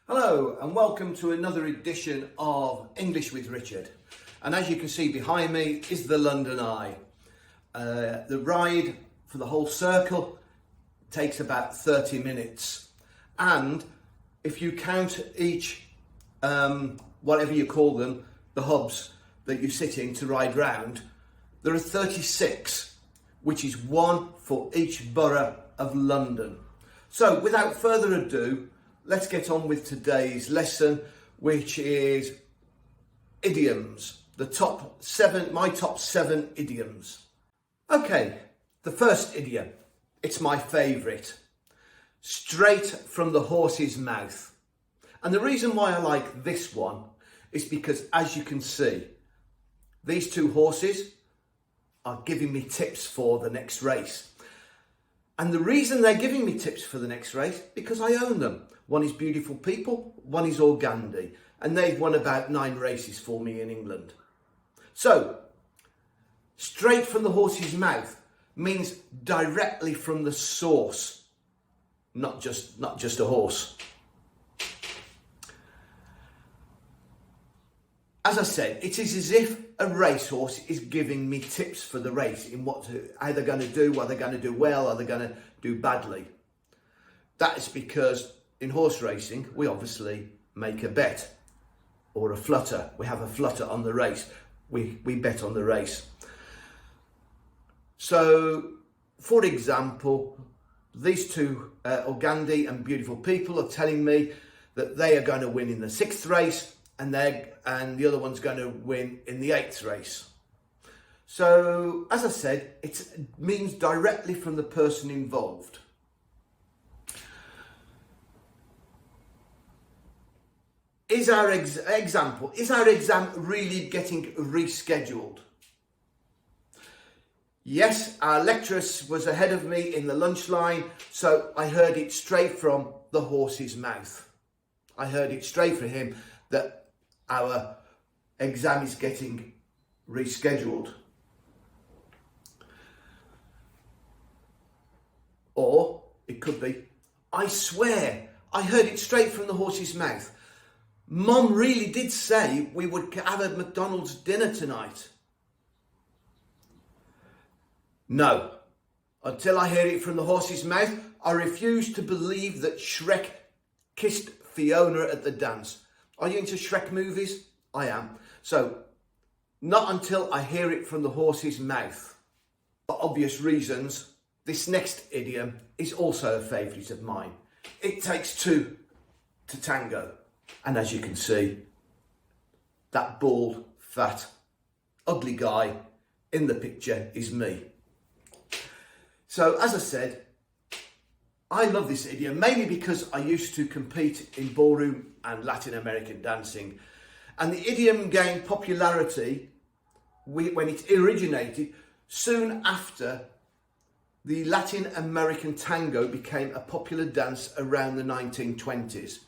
Hello and welcome to another edition of English with Richard. And as you can see behind me is the London Eye. The ride for the whole circle takes about 30 minutes. And if you count each, whatever you call them, the hubs that you sit in to ride round, there are 36, which is one for each borough of London. So without further ado, let's get on with today's lesson, which is idioms. My top 7 idioms. Okay, the first idiom. It's my favourite. Straight from the horse's mouth. And the reason why I like this one is because, as you can see, these two horses are giving me tips for the next race. And the reason they're giving me tips for the next race, because I own them. One is Beautiful People, one is Organdi, and they've won about 9 races for me in England. So, straight from the horse's mouth means directly from the source, not just a horse. As I said, it is as if a racehorse is giving me tips for the race in how they're going to do, are they going to do well, are they going to do badly. That is because in horse racing, we obviously make a bet or a flutter. We have a flutter on the race. We bet on the race. So, for example, these two, Organdi and Beautiful People, are telling me that they are going to win in the 6th race and the other one's going to win in the 8th race. So, as I said, it means directly from the person involved. Is our exam really getting rescheduled? Yes, our lecturer was ahead of me in the lunch line, so I heard it straight from the horse's mouth. I heard it straight from him that our exam is getting rescheduled. Or it could be, I swear, I heard it straight from the horse's mouth. Mum really did say we would have a McDonald's dinner tonight. No. Until I hear it from the horse's mouth, I refuse to believe that Shrek kissed Fiona at the dance. Are you into Shrek movies? I am. So, not until I hear it from the horse's mouth. For obvious reasons, this next idiom is also a favourite of mine. It takes 2 to tango. And as you can see, that bald, fat, ugly guy in the picture is me. So, as I said, I love this idiom, mainly because I used to compete in ballroom and Latin American dancing. And the idiom gained popularity when it originated soon after the Latin American tango became a popular dance around the 1920s.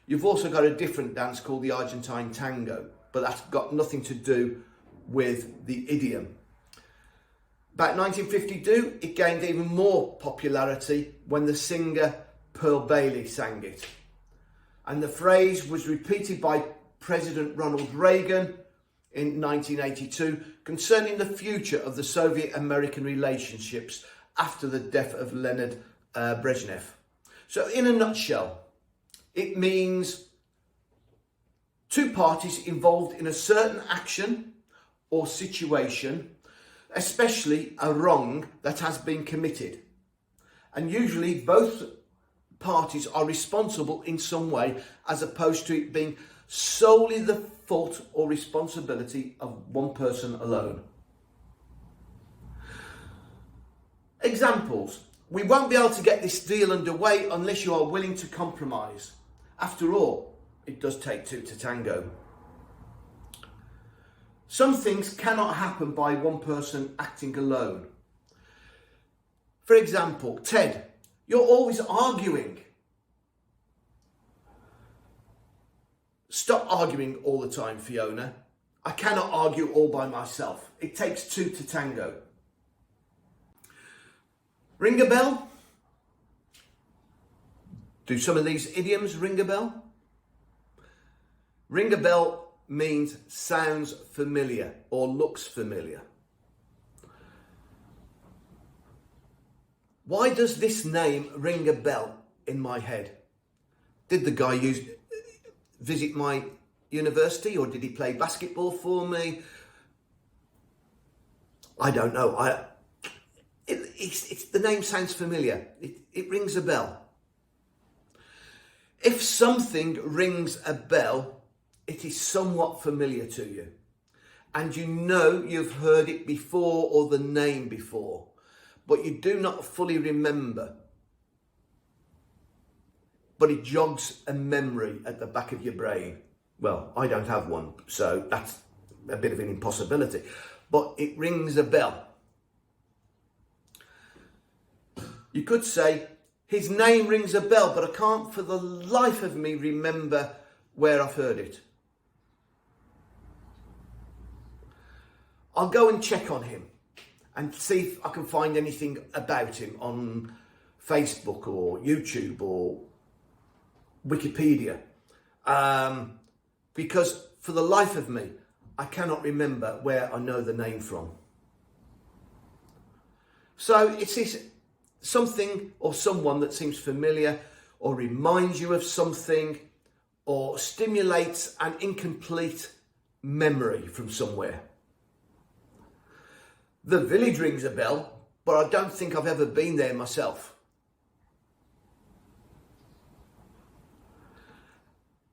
You've also got a different dance called the Argentine tango, but that's got nothing to do with the idiom. About 1952, it gained even more popularity when the singer Pearl Bailey sang it. And the phrase was repeated by President Ronald Reagan in 1982 concerning the future of the Soviet-American relationships after the death of Leonid Brezhnev. So in a nutshell, it means 2 parties involved in a certain action or situation, especially a wrong that has been committed. And usually both parties are responsible in some way, as opposed to it being solely the fault or responsibility of one person alone. Examples. We won't be able to get this deal underway unless you are willing to compromise. After all, it does take 2 to tango. Some things cannot happen by one person acting alone. For example, Ted, you're always arguing. Stop arguing all the time, Fiona. I cannot argue all by myself. It takes 2 to tango. Ring a bell? Do some of these idioms ring a bell? Ring a bell means sounds familiar or looks familiar. Why does this name ring a bell in my head? Did the guy visit my university, or did he play basketball for me? I don't know. The name sounds familiar. It rings a bell. If something rings a bell, it is somewhat familiar to you. And you know you've heard it before or the name before, but you do not fully remember. But it jogs a memory at the back of your brain. Well, I don't have one, so that's a bit of an impossibility. But it rings a bell. You could say, his name rings a bell, but I can't for the life of me remember where I've heard it. I'll go and check on him and see if I can find anything about him on Facebook or YouTube or Wikipedia. Because for the life of me, I cannot remember where I know the name from. So it is something or someone that seems familiar or reminds you of something or stimulates an incomplete memory from somewhere. The village rings a bell, but I don't think I've ever been there myself.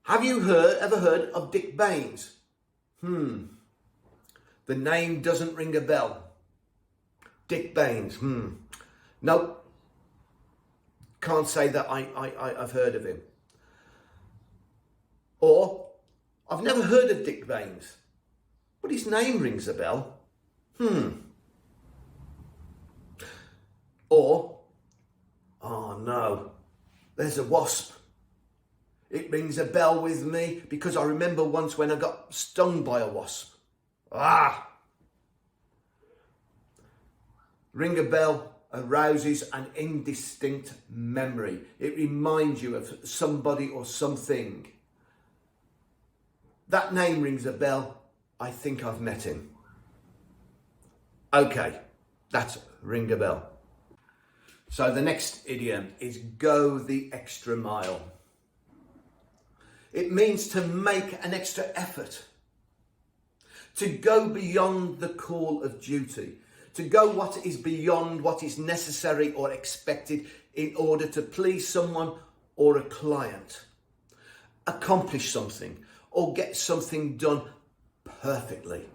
Have you ever heard of Dick Baines? The name doesn't ring a bell. Dick Baines, Nope. Can't say that I've heard of him. Or, I've never heard of Dick Baines, but his name rings a bell. Or, oh no, there's a wasp. It rings a bell with me because I remember once when I got stung by a wasp. Ring a bell arouses an indistinct memory. It reminds you of somebody or something. That name rings a bell. I think I've met him. Okay, that's ring a bell. So the next idiom is go the extra mile. It means to make an extra effort, to go beyond the call of duty, to go what is beyond what is necessary or expected in order to please someone or a client, accomplish something or get something done perfectly.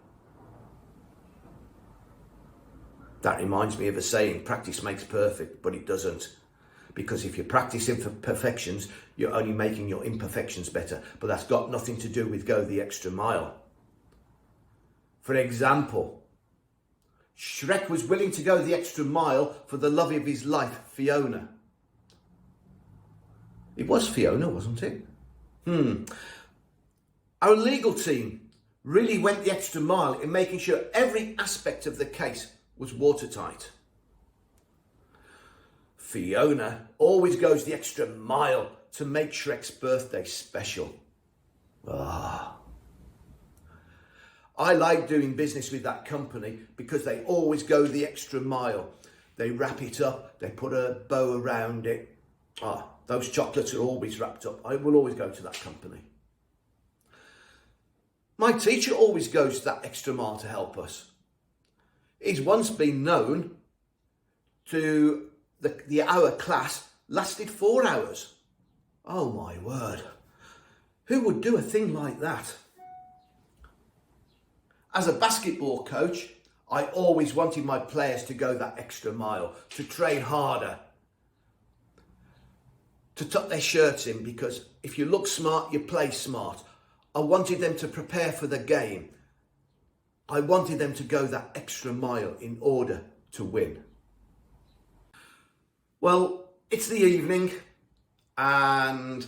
That reminds me of a saying, practice makes perfect, but it doesn't. Because if you're practicing for perfections, you're only making your imperfections better. But that's got nothing to do with go the extra mile. For example, Shrek was willing to go the extra mile for the love of his life, Fiona. It was Fiona, wasn't it? Our legal team really went the extra mile in making sure every aspect of the case was watertight. Fiona always goes the extra mile to make Shrek's birthday special. I like doing business with that company because they always go the extra mile. They wrap it up, they put a bow around it. Those chocolates are always wrapped up. I will always go to that company. My teacher always goes that extra mile to help us. He's once been known to the hour class lasted 4 hours. Oh my word. Who would do a thing like that? As a basketball coach, I always wanted my players to go that extra mile, to train harder, to tuck their shirts in, because if you look smart, you play smart. I wanted them to prepare for the game. I wanted them to go that extra mile in order to win. Well, it's the evening and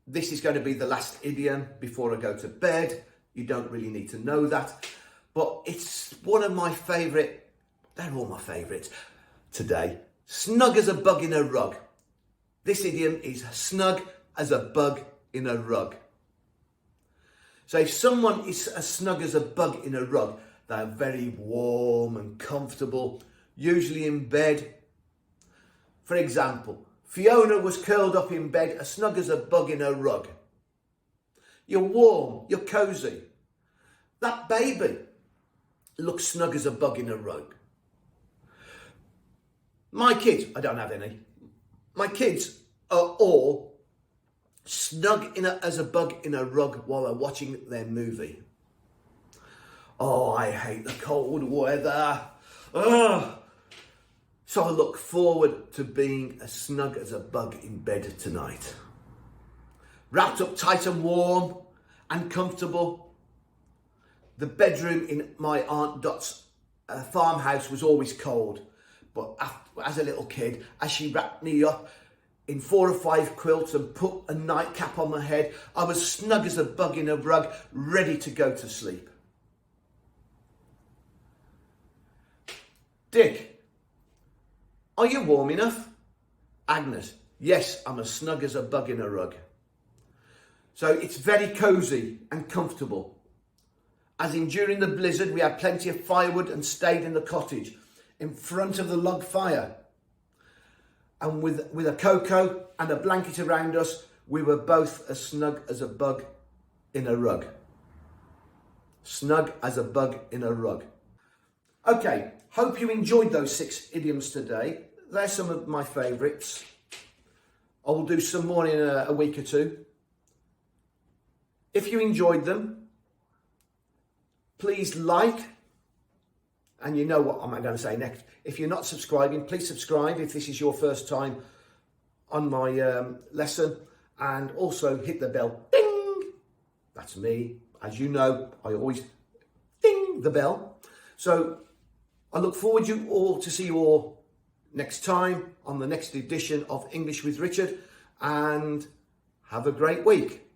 this is going to be the last idiom before I go to bed. You don't really need to know that, but it's one of my favourite, they're all my favourites today. Snug as a bug in a rug. This idiom is snug as a bug in a rug. So if someone is as snug as a bug in a rug, they're very warm and comfortable, usually in bed. For example, Fiona was curled up in bed as snug as a bug in her rug. You're warm, you're cosy. That baby looks snug as a bug in a rug. My kids, I don't have any. My kids are all snug as a bug in a rug while they're watching their movie. Oh, I hate the cold weather. Ugh. So I look forward to being as snug as a bug in bed tonight. Wrapped up tight and warm and comfortable. The bedroom in my Aunt Dot's farmhouse was always cold. But as a little kid, as she wrapped me up in 4 or 5 quilts and put a nightcap on my head, I was snug as a bug in a rug, ready to go to sleep. Dick, are you warm enough? Agnes, yes, I'm as snug as a bug in a rug. So it's very cosy and comfortable. As in during the blizzard, we had plenty of firewood and stayed in the cottage in front of the log fire. And with a cocoa and a blanket around us, we were both as snug as a bug in a rug. Snug as a bug in a rug. Okay, hope you enjoyed those 6 idioms today. They're some of my favourites. I will do some more in a week or 2. If you enjoyed them, please like, and you know what I'm going to say next. If you're not subscribing, please subscribe if this is your first time on my lesson, and also hit the bell. Ding! That's me. As you know, I always ding the bell. So I look forward to see you all next time on the next edition of English with Richard, and have a great week.